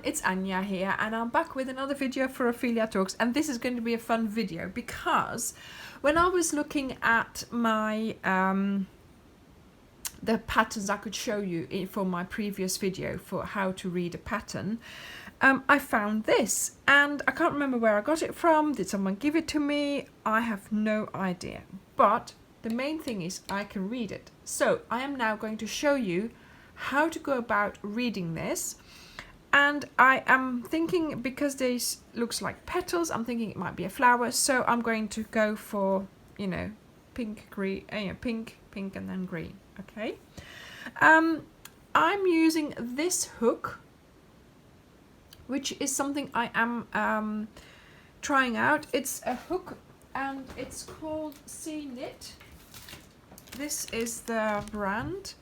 it's Anja here, and I'm back with another video for Ophelia Talks, and this is going to be a fun video because when I was looking at my the patterns I could show you for my previous video for how to read a pattern, I found this, and I can't remember where I got it from. Did someone give it to me? I have no idea, but the main thing is I can read it. So I am now going to show you how to go about reading this. And I am thinking, because this looks like petals, I'm thinking it might be a flower, so I'm going to go for, you know, pink, green, pink, and then green. Okay. I'm using this hook, which is something I am trying out. It's a hook, and it's called C Knit. This is the brand.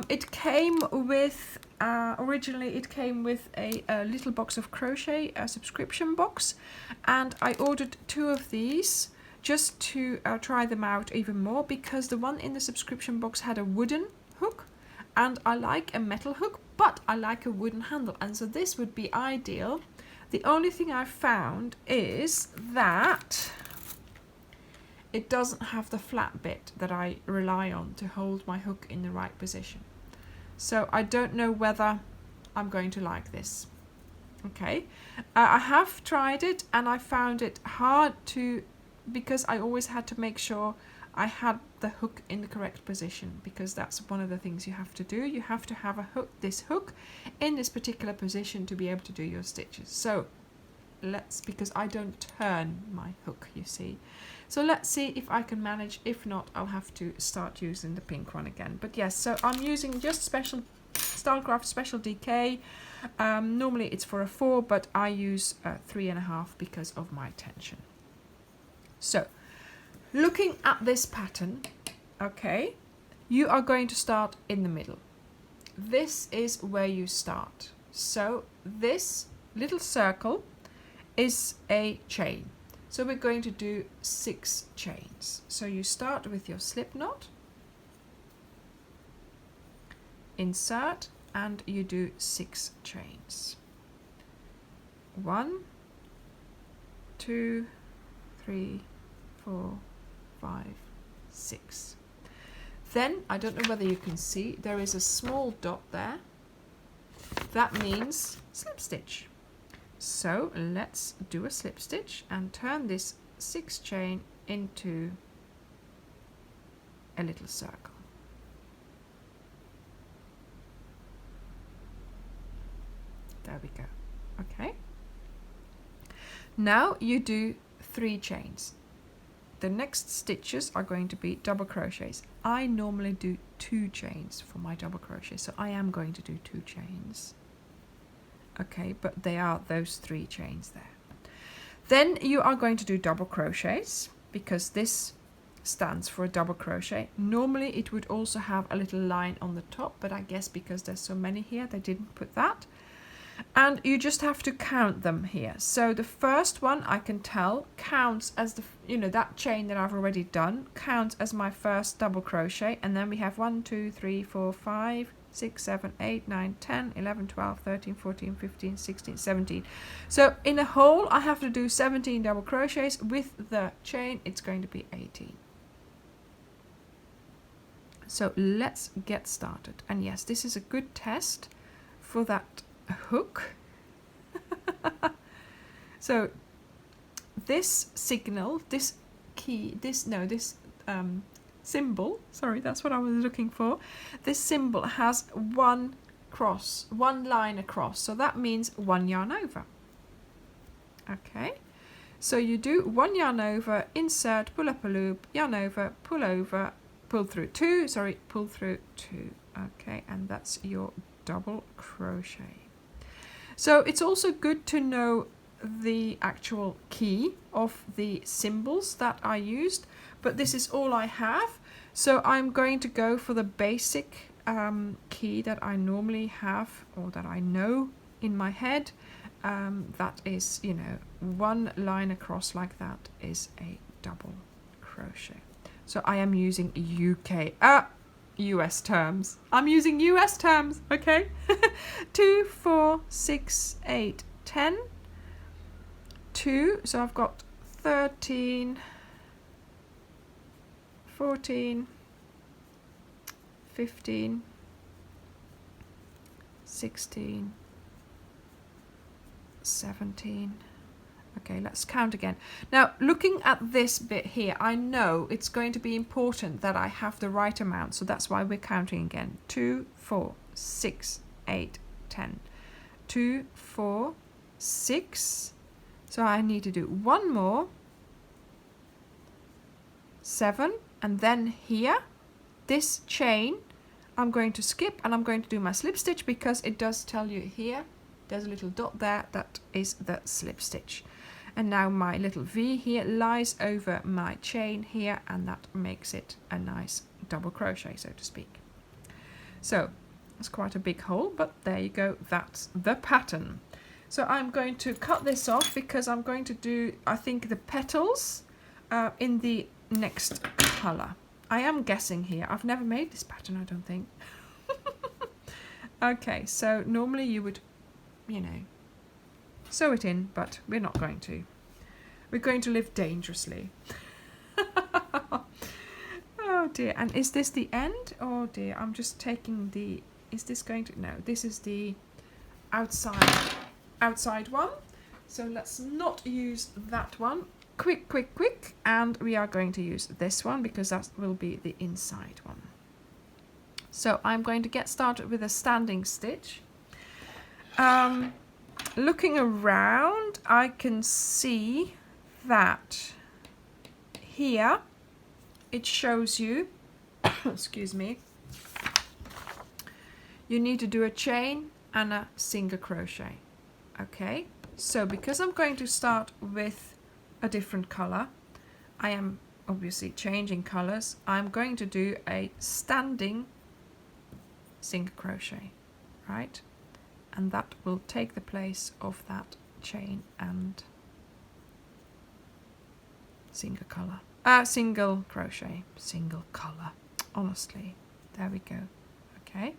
It came with, originally it came with a little box of crochet, a subscription box, and I ordered 2 of these just to try them out even more, because the one in the subscription box had a wooden hook, and I like a metal hook, but I like a wooden handle, and so this would be ideal. The only thing I found is that it doesn't have the flat bit that I rely on to hold my hook in the right position. So I don't know whether I'm going to like this. Okay, I have tried it and I found it hard to, because I always had to make sure I had the hook in the correct position, because that's one of the things you have to do. You have to have a hook, this hook in this particular position to be able to do your stitches. So because I don't turn my hook, you see. So let's see if I can manage. If not, I'll have to start using the pink one again. But yes, so I'm using just special Stylecraft Special DK. Normally it's for a 4, but I use 3.5 because of my tension. So looking at this pattern, okay, you are going to start in the middle. This is where you start. So this little circle is a chain. So we're going to do 6 chains. So you start with your slip knot, insert, and you do 6 chains. 1, 2, 3, 4, 5, 6. Then, I don't know whether you can see, there is a small dot there. That means slip stitch. So let's do a slip stitch and turn this 6 chain into a little circle. There we go. Okay. Now you do 3 chains. The next stitches are going to be double crochets. I normally do 2 chains for my double crochet, so I am going to do 2 chains. Okay, but they are those 3 chains there. Then you are going to do double crochets, because this stands for a double crochet. Normally it would also have a little line on the top, but I guess because there's so many here, they didn't put that. And you just have to count them here. So the first one, I can tell, counts as the, you know, that chain that I've already done counts as my first double crochet. And then we have 1, 2, 3, 4, 5, 6, 7, 8, 9, 10, 11, 12, 13, 14, 15, 16, 17. So in a whole, I have to do 17 double crochets. With the chain, it's going to be 18. So let's get started. And yes, this is a good test for that hook. So this signal, this key, this symbol, sorry, that's what I was looking for. This symbol has one line across, so that means 1 yarn over. Okay, so you do 1 yarn over, insert, pull up a loop, yarn over, pull through 2, pull through 2. Okay, and that's your double crochet. So it's also good to know the actual key of the symbols that I used, but this is all I have. So I'm going to go for the basic key that I normally have, or that I know in my head. That is, you know, 1 line across like that is a double crochet. So I am using US terms. I'm using US terms, okay? 2, 4, 6, 8, 10. 2, so I've got 13, 14, 15, 16, 17. Okay, let's count again. Now, looking at this bit here, I know it's going to be important that I have the right amount, so that's why we're counting again. 2, 4, 6, 8, 10. 2, 4, 6. So I need to do one more. 7, and then here, this chain, I'm going to skip and I'm going to do my slip stitch because it does tell you here, there's a little dot there, that is the slip stitch. And now my little V here lies over my chain here, and that makes it a nice double crochet, so to speak. So it's quite a big hole, but there you go, that's the pattern. So I'm going to cut this off because I'm going to do, I think, the petals in the next color. I am guessing here. I've never made this pattern, I don't think. Okay, so normally you would, you know, sew it in, but we're not going to. We're going to live dangerously. Oh dear, and is this the end? Oh dear, I'm just taking the, is this going to, no, this is the outside one. So let's not use that one. Quick, and we are going to use this one because that will be the inside one. So I'm going to get started with a standing stitch. Looking around, I can see that here it shows you, excuse me, you need to do a chain and a single crochet. Okay, so because I'm going to start with a different color, I am obviously changing colors. I'm going to do a standing single crochet, right? And that will take the place of that chain and single crochet, single color, honestly, there we go. Okay,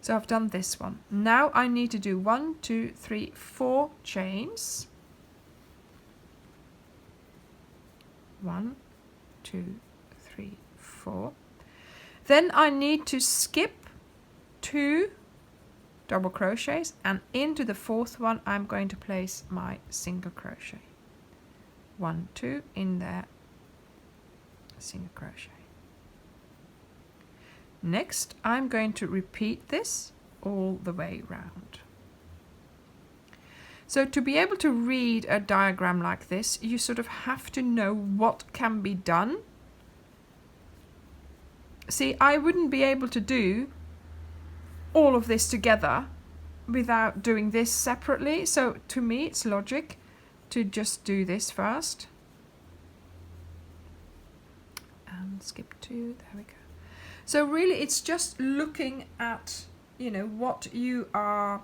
so I've done this one. Now I need to do 1, 2, 3, 4 chains. 1, 2, 3, 4. Then I need to skip 2 double crochets, and into the 4th one I'm going to place my single crochet. 1, 2 in there, single crochet. Next I'm going to repeat this all the way round. So to be able to read a diagram like this, you sort of have to know what can be done. See, I wouldn't be able to do all of this together without doing this separately. So to me, it's logic to just do this first. And skip 2, there we go. So really it's just looking at, you know, what you are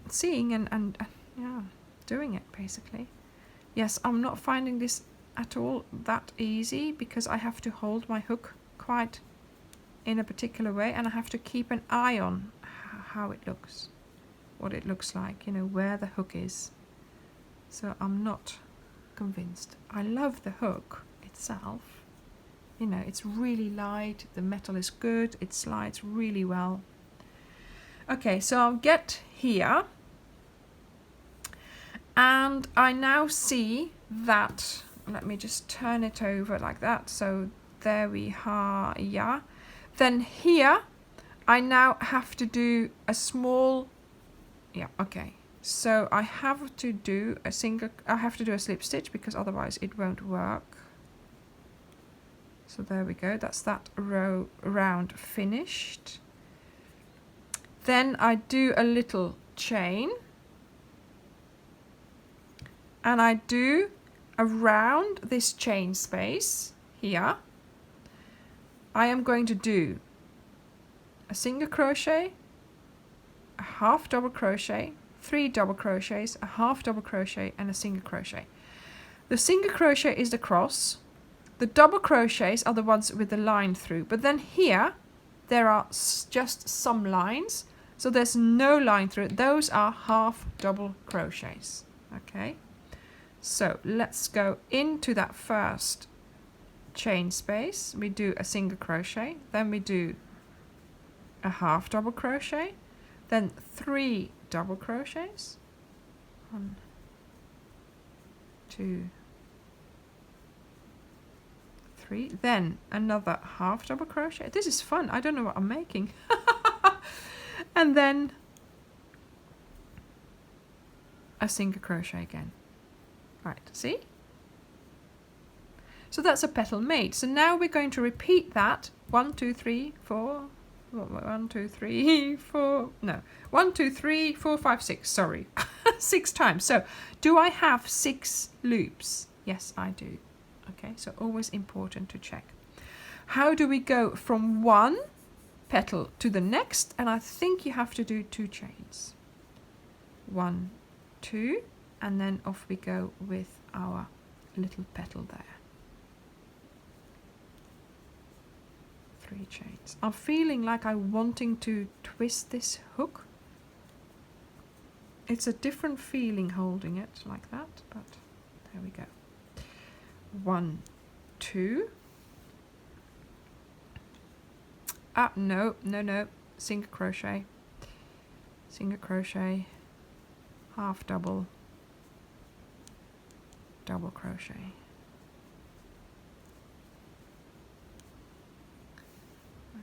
seeing and yeah, doing it basically. Yes, I'm not finding this at all that easy because I have to hold my hook quite in a particular way, and I have to keep an eye on how it looks, what it looks like, you know, where the hook is. So I'm not convinced. I love the hook itself. You know, it's really light, the metal is good, it slides really well. Okay, so I'll get here. And I now see that, let me just turn it over like that. So there we are, yeah. Then here, I now have to do a small, yeah, okay. So I have to do a slip stitch because otherwise it won't work. So there we go, that's that row round finished. Then I do a little chain. And I do around this chain space here, I am going to do a single crochet, a half double crochet, 3 double crochets, a half double crochet and a single crochet. The single crochet is the cross, the double crochets are the ones with the line through, but then here there are just some lines, so there's no line through it. Those are half double crochets. Okay, so let's go into that first chain space. We do a single crochet, then we do a half double crochet, then 3 double crochets, 1, 2, 3, then another half double crochet. This is fun. I don't know what I'm making. And then a single crochet again. Right, see? So that's a petal made. So now we're going to repeat that 1, 2, 3, 4, 1, 2, 3, 4, no, 1, 2, 3, 4, 5, 6, sorry, 6 times. So do I have 6 loops? Yes, I do. Okay, so always important to check. How do we go from one petal to the next? And I think you have to do 2 chains. 1, 2, and then off we go with our little petal there. 3 chains. I'm feeling like I'm wanting to twist this hook. It's a different feeling holding it like that, but there we go. 1, 2. Ah, no, single crochet, half double, double crochet.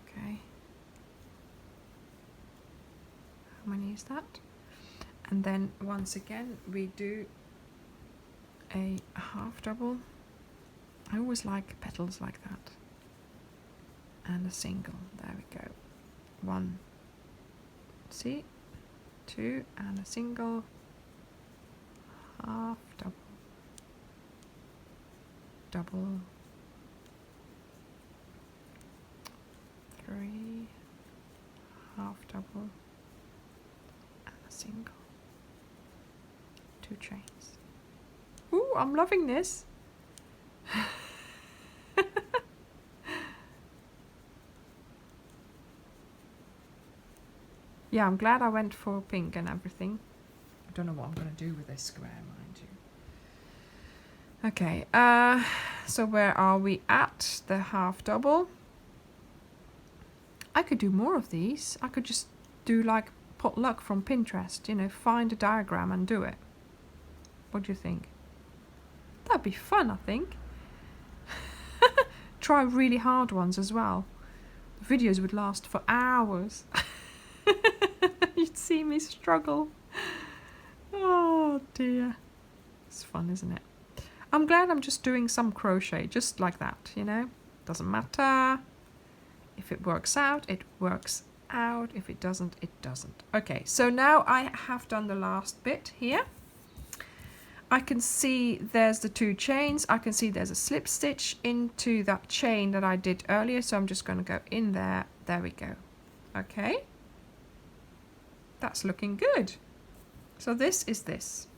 Okay, how many is that? And then once again we do a half double. I always like petals like that. And a single, there we go. 1, see, 2, and a single, half double, double, 3, half double, and a single, 2 chains. Ooh, I'm loving this. Yeah, I'm glad I went for pink and everything. I don't know what I'm going to do with this square, mind you. Okay, so where are we at? The half double. I could do more of these. I could just do like potluck from Pinterest, you know, find a diagram and do it. What do you think? That'd be fun, I think. Try really hard ones as well. The videos would last for hours. You'd see me struggle. Oh dear. It's fun, isn't it? I'm glad I'm just doing some crochet, just like that, you know. Doesn't matter. If it works out, it works out. If it doesn't, it doesn't. Okay, so now I have done the last bit here. I can see there's the 2 chains. I can see there's a slip stitch into that chain that I did earlier. So I'm just going to go in there. There we go. Okay. That's looking good. So this is this.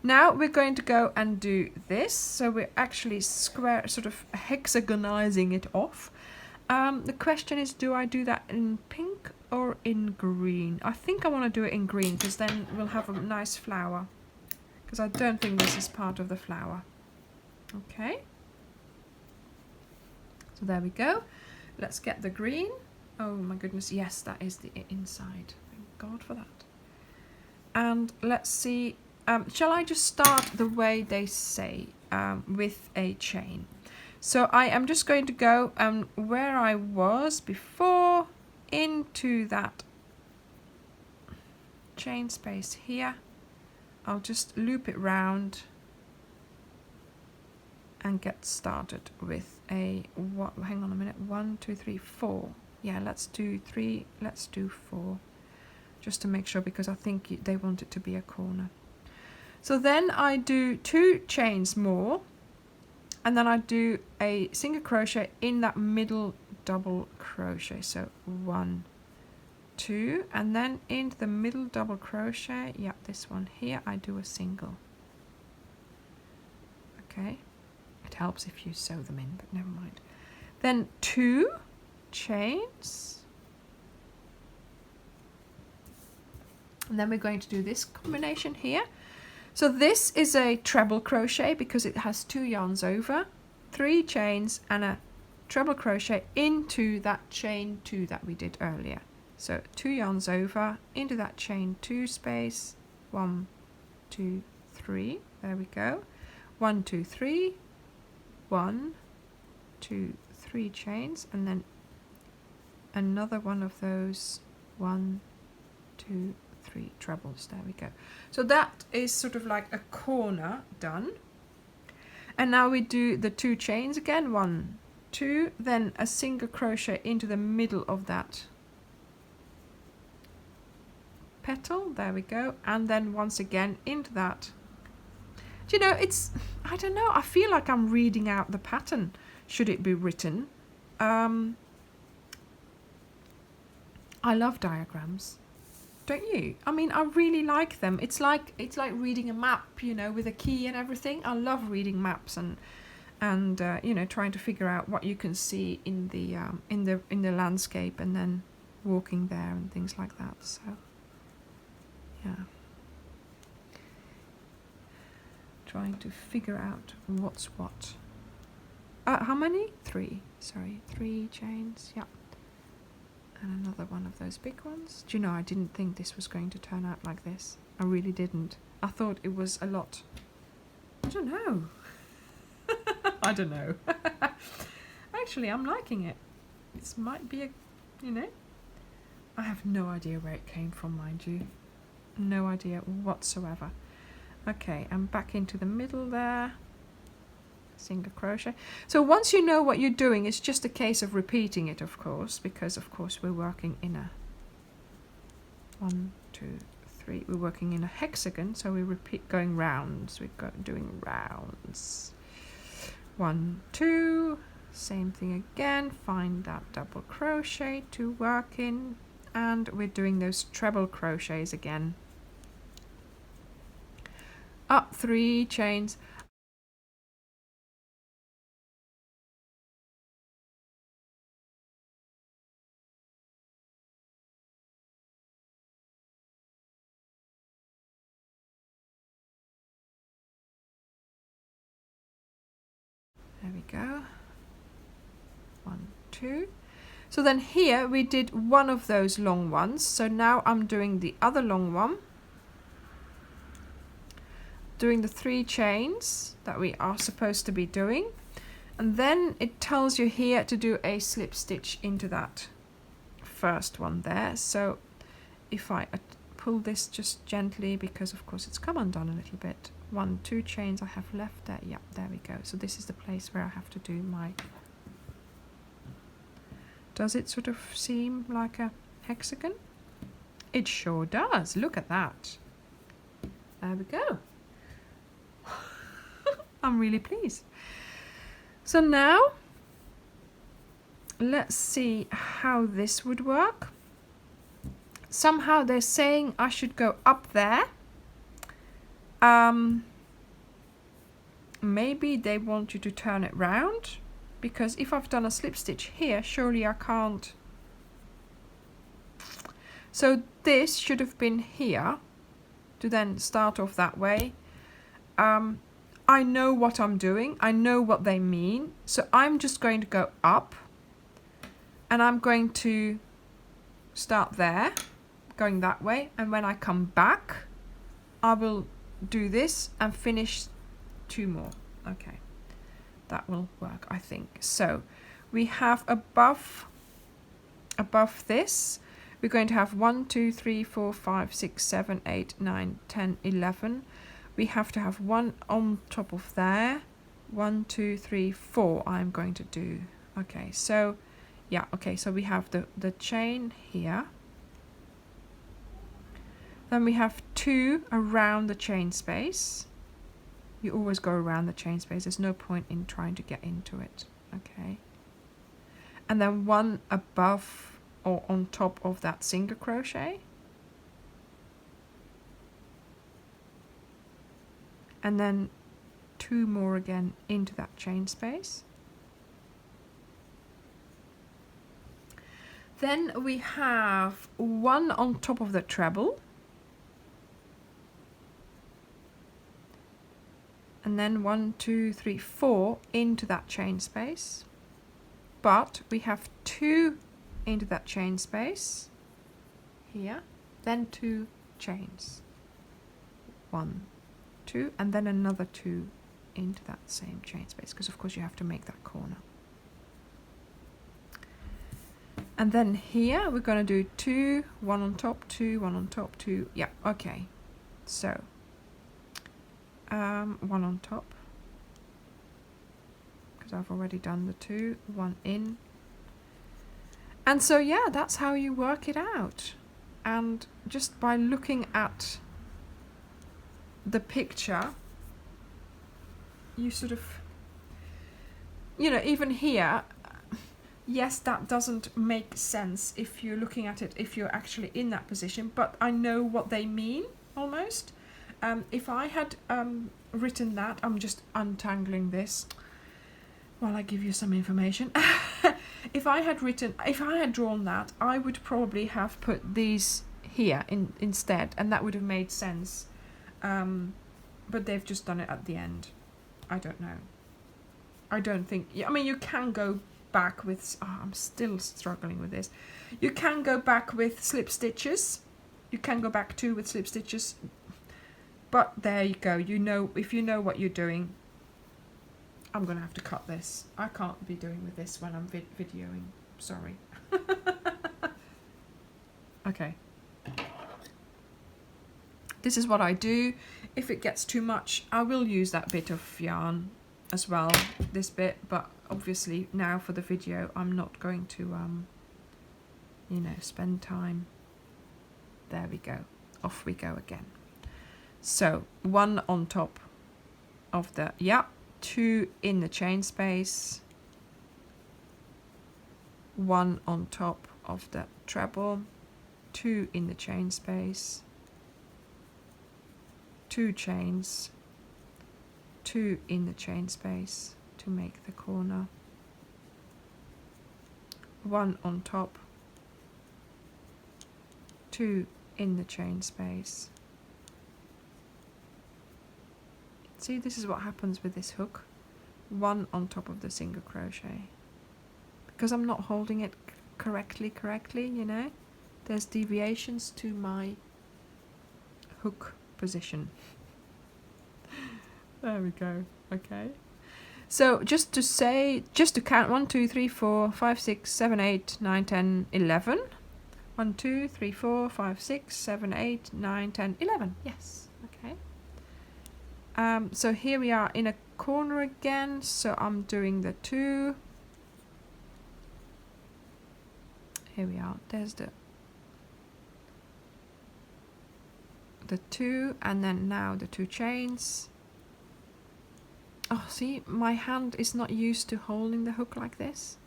Now we're going to go and do this. So we're actually sort of hexagonizing it off. The question is, do I do that in pink or in green? I think I want to do it in green because then we'll have a nice flower. Because I don't think this is part of the flower. Okay. So there we go. Let's get the green. Oh my goodness, yes, that is the inside. Thank God for that. And let's see, shall I just start the way they say, with a chain? So I am just going to go where I was before into that chain space here. I'll just loop it round and get started with a, what, hang on a minute, 1, 2, 3, 4. Yeah, let's do 3, let's do 4, just to make sure, because I think they want it to be a corner. So then I do 2 chains more, and then I do a single crochet in that middle double crochet. So 1, 2, and then into the middle double crochet, yeah, this one here, I do a single. Okay, it helps if you sew them in, but never mind. Then 2 chains. And then we're going to do this combination here. So this is a treble crochet because it has 2 yarns over, 3 chains and a treble crochet into that chain 2 that we did earlier. So 2 yarns over into that chain 2 space, 1, 2, 3, there we go, 1, 2, 3, 1, 2, 3 chains, and then another one of those 1, 2, 3 trebles, there we go. So that is sort of like a corner done. And now we do the 2 chains again, 1, 2, then a single crochet into the middle of that petal, there we go, and then once again into that. Do you know, it's, I don't know, I feel like I'm reading out the pattern should it be written. I love diagrams, don't you? I mean, I really like them. It's like reading a map, you know, with a key and everything. I love reading maps and you know, trying to figure out what you can see in the landscape and then walking there and things like that. So yeah, trying to figure out what's what. How many? 3. Sorry, 3 chains. Yeah. And another one of those big ones. Do you know, I didn't think this was going to turn out like this. I really didn't. I thought it was a lot. I don't know. I don't know. Actually, I'm liking it. This might be a, you know, I have no idea where it came from, mind you. No idea whatsoever. Okay, I'm back into the middle there. Single crochet. So once you know what you're doing, it's just a case of repeating it, of course, because of course we're working in a 1, 2, 3. We're working in a hexagon, so we repeat going rounds. We're doing rounds. 1, 2. Same thing again. Find that double crochet to work in, and we're doing those treble crochets again. Up 3 chains. There we go. 1, 2. So then here we did one of those long ones. So now I'm doing the other long one. Doing the 3 chains that we are supposed to be doing. And then it tells you here to do a slip stitch into that first one there. So if I pull this just gently, because of course it's come undone a little bit. 1, 2 chains I have left there. Yeah, there we go. So this is the place where I have to do my... Does it sort of seem like a hexagon? It sure does. Look at that. There we go. I'm really pleased. So now let's see how this would work. Somehow they're saying I should go up there. Maybe they want you to turn it round, because if I've done a slip stitch here, surely I can't. So this should have been here to then start off that way. I know what I'm doing. I know what they mean. So I'm just going to go up, and I'm going to start there, going that way. And when I come back, I will do this and finish 2 more. Okay, that will work, I think. So we have above this, we're going to have 1, 2, 3, 4, 5, 6, 7, 8, 9, 10, 11. We have to have 1 on top of there. 1, 2, 3, 4 I'm going to do. Okay, so yeah, okay, so we have the chain here. Then we have 2 around the chain space. You always go around the chain space. There's no point in trying to get into it. Okay. And then 1 above or on top of that single crochet. And then 2 more again into that chain space. Then we have one on top of the treble. And then 1, 2, 3, 4 into that chain space. But we have 2 into that chain space here, then 2 chains. 1, 2, and then another 2 into that same chain space, because of course you have to make that corner. And then here we're going to do 2, 1 on top, 2, 1 on top, 2. Yeah, okay. So 1 on top, because I've already done the 2, 1 in. And so yeah, that's how you work it out. And just by looking at the picture, you sort of, you know, even here, yes, that doesn't make sense if you're looking at it, if you're actually in that position, but I know what they mean, almost. If I had written that, I'm just untangling this while I give you some information. If I had drawn that, I would probably have put these here instead, and that would have made sense. But they've just done it at the end. I don't know. I don't think, I mean, you can go back with, I'm still struggling with this. You can go back with slip stitches. You can go back too with slip stitches. But there you go. You know, if you know what you're doing. I'm going to have to cut this. I can't be doing with this when I'm videoing. Sorry. Okay. This is what I do. If it gets too much, I will use that bit of yarn as well, this bit, but obviously now for the video I'm not going to you know, spend time. There we go. Off we go again. So 1 on top of the, yeah, 2 in the chain space, 1 on top of the treble, 2 in the chain space, 2 chains, 2 in the chain space to make the corner, 1 on top, 2 in the chain space. See, this is what happens with this hook. 1 on top of the single crochet. Because I'm not holding it correctly, you know. There's deviations to my hook position. There we go. Okay. So just to count 1, 2, 3, 4, 5, 6, 7, 8, 9, 10, 11. 1, 2, 3, 4, 5, 6, 7, 8, 9, 10, 11. Yes. Okay. So here we are in a corner again. So I'm doing the 2. Here we are. There's the 2, and then now the 2 chains. Oh, see, my hand is not used to holding the hook like this.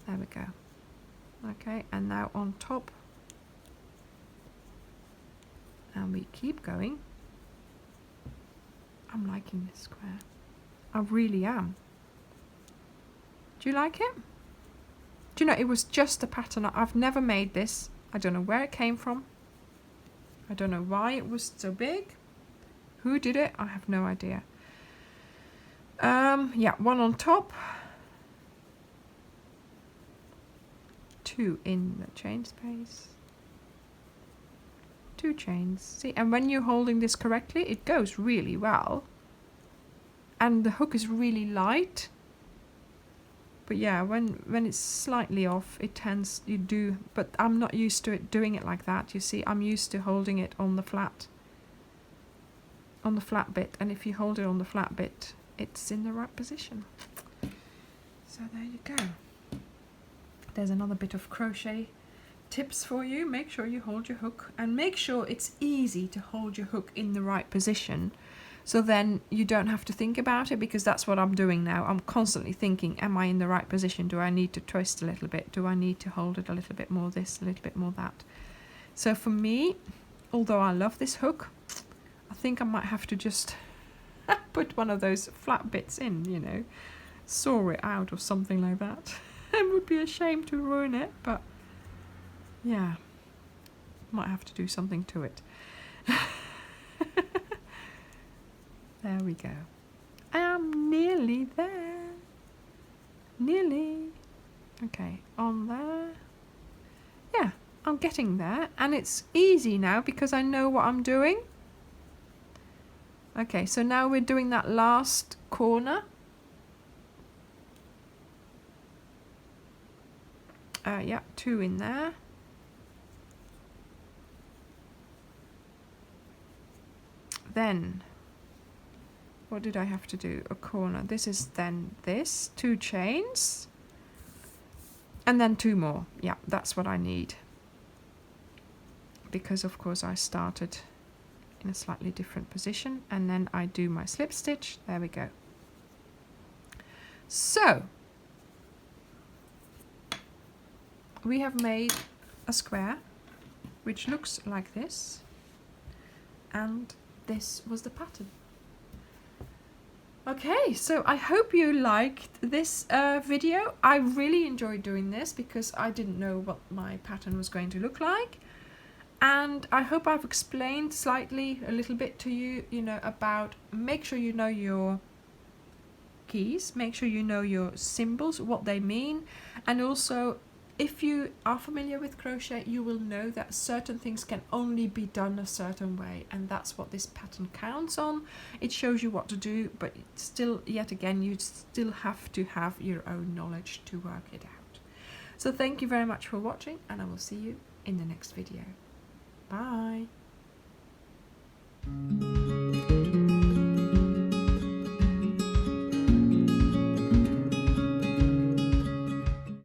There we go. Okay, and now on top. And we keep going. I'm liking this square. I really am. Do you like it? Do you know, it was just a pattern. I've never made this. I don't know where it came from. I don't know why it was so big. Who did it? I have no idea. Yeah, 1 on top. 2 in the chain space. 2 chains. See, and when you're holding this correctly, it goes really well. And the hook is really light. But yeah, when it's slightly off, it tends, you do, but I'm not used to it doing it like that. You see, I'm used to holding it on the flat bit, and if you hold it on the flat bit, it's in the right position. So there you go. There's another bit of crochet tips for you. Make sure you hold your hook, and make sure it's easy to hold your hook in the right position. So then you don't have to think about it, because that's what I'm doing now. I'm constantly thinking, am I in the right position? Do I need to twist a little bit? Do I need to hold it a little bit more this, a little bit more that? So for me, although I love this hook, I think I might have to just put one of those flat bits in, you know, saw it out or something like that. It would be a shame to ruin it, but Yeah, might have to do something to it. There we go. I'm nearly there. Nearly. Okay, on there. Yeah, I'm getting there, and it's easy now because I know what I'm doing. Okay, so now we're doing that last corner. Yeah, 2 in there. Then, what did I have to do? A corner. This is then this, 2 chains. And then 2 more. Yeah, that's what I need. Because of course I started in a slightly different position, and then I do my slip stitch. There we go. So, we have made a square which looks like this, and this was the pattern. Okay, so I hope you liked this video. I really enjoyed doing this because I didn't know what my pattern was going to look like, and I hope I've explained slightly a little bit to you, about make sure you know your keys, make sure you know your symbols, what they mean, and also if you are familiar with crochet, you will know that certain things can only be done a certain way, and that's what this pattern counts on. It shows you what to do, but still, yet again, you still have to have your own knowledge to work it out. So thank you very much for watching, and I will see you in the next video. Bye.